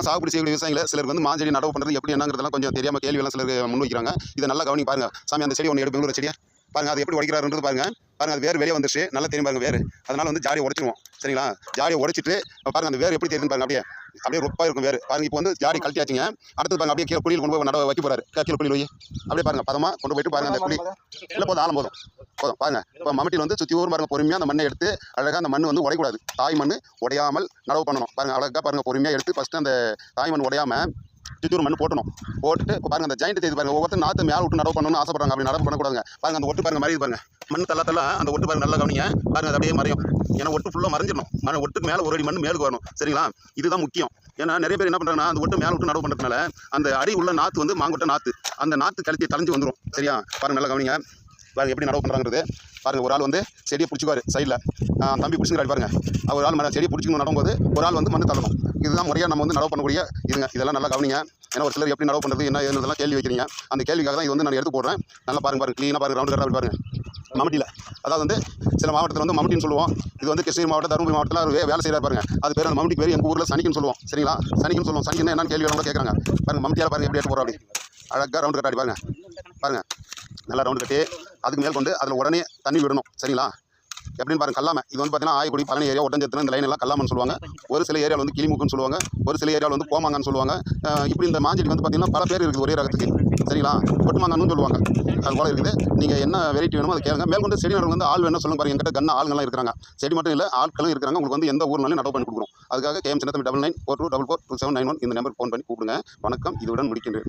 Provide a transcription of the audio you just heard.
சாகுபடி செய்யக்கூடிய விவசாயிகளை சிலருக்கு வந்து மாஞ்செடி நடவு பண்ணுறது எப்படி என்னங்கிறதெல்லாம் கொஞ்சம் தெரியாமல் கேள்வியெல்லாம் சிலர் முன்வைக்கிறாங்க. இதை நல்லா கவனி பாருங்க. சாமி அந்த செடி ஒன்று எடுப்பு பெங்களூர் செடியை பாருங்க, அது எப்படி உடைக்கிறாருன்றது பாருங்க. அது வேறு வெளியே வந்துச்சு, நல்லா தெரியும் பாருங்க வேறு. அதனால வந்து ஜாடியை உடைச்சிடுவோம் சரிங்களா. ஜாடியை உடைச்சிட்டு பாருங்க அந்த வேறு எப்படி தெரியுதுன்னு பாருங்க. அப்படியே ரொப்பா இருக்கும் வேறு பாருங்க. இப்போ வந்து ஜாடி கழட்டியாச்சுங்க. அடுத்தது பாருங்க அப்படியே கீழே குழியில் கொண்டு போய் நட வைக்க போறாரு. கீழே குழி போய் அப்படியே பாருங்க பதமா கொண்டு போயிட்டு பாருங்க. அந்த குழி இல்லை போதும், ஆழம் போதும் பாருங்க. இப்போ மம்முட்டியில் வந்து சுற்றி ஊர் பாருங்க பொறுமையாக அந்த மண்ணை எடுத்து அழகாக அந்த மண் வந்து உடையக்கூடாது. தாய் மண் உடையாமல் நடவு பண்ணணும் பாருங்க. அழகாக பாருங்க பொறுமையாக எடுத்து ஃபஸ்ட்டு அந்த தாய் மண் உடையாமல் சுற்றி மண் போட்டணும். போட்டு இப்போ பாருங்க அந்த ஜாயிண்ட் தேதி பாருங்க. ஒவ்வொருத்தர் நாற்று மேலே விட்டு நடவு பண்ணணும்னு ஆசைப்படுறாங்க. அப்படி நடவு பண்ணக்கூடாதுங்க. பாருங்க அந்த ஒட்டு பாருங்க மறையுது பாருங்க. மண் தள்ள அந்த ஒட்டு பாருங்க நல்லா கவனிங்க. பாருங்க அது அப்படியே மறையும். ஏன்னா ஒட்டு ஃபுல்லாக மறைஞ்சிடணும். ஒட்டுக்கு மேலே ஒரு அடி மண் மேலுக்கு வரணும் சரிங்களா. இதுதான் முக்கியம். ஏன்னா நிறைய பேர் என்ன பண்ணுறாங்கன்னா அந்த ஒட்டு மேலே விட்டு நடவு பண்ணுறதுனால அந்த அடி உள்ள நாற்று வந்து மாங்கொட்டை நாற்று அந்த நாற்று கழித்து தலைஞ்சு வந்துடும் சரியா. பாருங்க நல்லா கவனிங்க. பாருங்க எப்படி நடவு பண்ணுறாங்கிறது பாருங்க. ஒரு ஆள் வந்து செடியை பிடிச்சிக்குவார் சைடில், தம்பி பிடிச்சிக்கிறாரு பாருங்க. ஒரு ஆள் செடியை பிடிச்சிக்கணும் நடும்போது ஒரு ஆள் வந்து மண் தள்ளணும். இதுதான் முறையாக நம்ம வந்து நடவு பண்ணக்கூடிய இதுங்க. இதெல்லாம் நல்லா கவனிங்க. ஏன்னா ஒரு சிலர் எப்படி நடவு பண்ணுறது என்ன ஏதுன்றதெல்லாம் கேள்வி வைக்கிறீங்க. அந்த கேள்விக்காக தான் இது வந்து நான் எடுத்து போடுறேன். நல்லா பாருங்க க்ளீனாக பாருங்க ரவுண்டு கரெக்டாக பாருங்க. மம்முட்டியில் அதாவது வந்து சில மாவட்டத்தில் வந்து மம்முட்டின்னு சொல்லுவோம். இது வந்து கிருஷ்ணகிரி மாவட்டம் தருமபுரி மாவட்டத்தில் வேலை செய்கிறார் பாருங்க. அது பேர் அந்த மம்முட்டி பேர் எங்கள் ஊரில் சனிக்குன்னு சொல்லுவோம் சரிங்களா. சனிக்குன்னு சொல்லுவோம். சனிக்குன்னு என்னன்னு கேள்வி கூட கேட்குறாங்க பாருங்க. மம்முட்டியால் பாருங்க எப்படி எடுத்து போகிறோம். அப்படி அழகாக ரவுண்டு கட்டாடி பாருங்க. நல்லா ரவுண்டு கட்டி அதுக்கு மேல் கொண்டு அதில் உடனே தண்ணி விடணும் சரிங்களா. எப்படின்னு பாருங்க கல்லாமை. இது வந்து பார்த்தீங்கன்னா ஆயக்குடி பழனி ஏரியா ஒட்டஞ்சத்திரம் இந்த லைன் எல்லாம் கல்லாமன்னு சொல்லுவாங்க. ஒரு சில ஏரியாவில் வந்து கிளிமுக்குன்னு சொல்லுவாங்க. ஒரு சில ஏரியாவில் வந்து கோமாங்கன்னு சொல்லுவாங்க. இப்படி இந்த மாஞ்செடி வந்து பார்த்தீங்கன்னா பல பேர் இருக்குது ஒரே ரகத்துக்கு சரிங்களா. ஒட்டுமாங்கன்னு சொல்லுவாங்க. அது போல இருக்குது. நீங்கள் என்ன வெரைட்டி வேணுமோ அதை கேளுங்க. மேல் கொண்டு செடி நடவு வந்து ஆள் வேணும் சொல்லுங்க பாருங்க. எங்கிட்ட கண்ண ஆளுங்கெல்லாம் இருக்கிறாங்க. செடி மட்டும் இல்லை ஆட்களும் இருக்கிறாங்க. உங்களுக்கு வந்து எந்த ஊர்னாலும் நடவு பண்ணி கொடுக்குறோம். அதுக்காக KM சின்னத்தம்பி 9942442791 இந்த நம்பருக்கு ஃபோன் பண்ணி கூப்பிடுங்க. வணக்கம். இதுவுடன் முடிக்கின்றேன்.